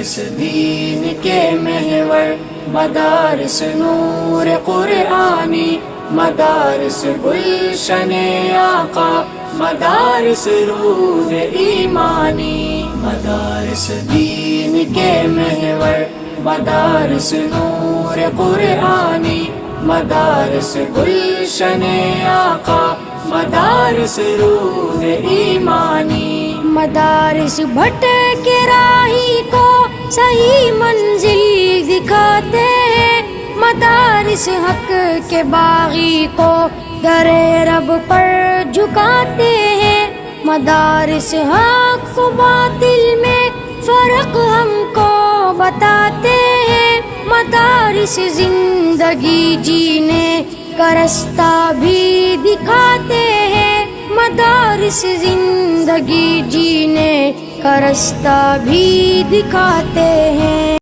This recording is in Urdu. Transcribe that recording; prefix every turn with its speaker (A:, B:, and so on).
A: مدارس دین کے محور، مدارس نور قرآنی، مدارس گلشن آقا، مدارس روح ایمانی، مدارس دین کے محور، مدارس نور قرآنی، مدارس گلشن آقا، مدارس روح ایمانی،
B: مدارس بھٹک راہی کو صحیح منزل دکھاتے ہیں، مدارس حق کے باغی کو در رب پر جھکاتے ہیں، مدارس حق و باطل میں فرق ہم کو بتاتے ہیں، مدارس زندگی جینے کا رستہ بھی دکھاتے ہیں، مدارس زندگی جینے کا رستہ بھی دکھاتے ہیں۔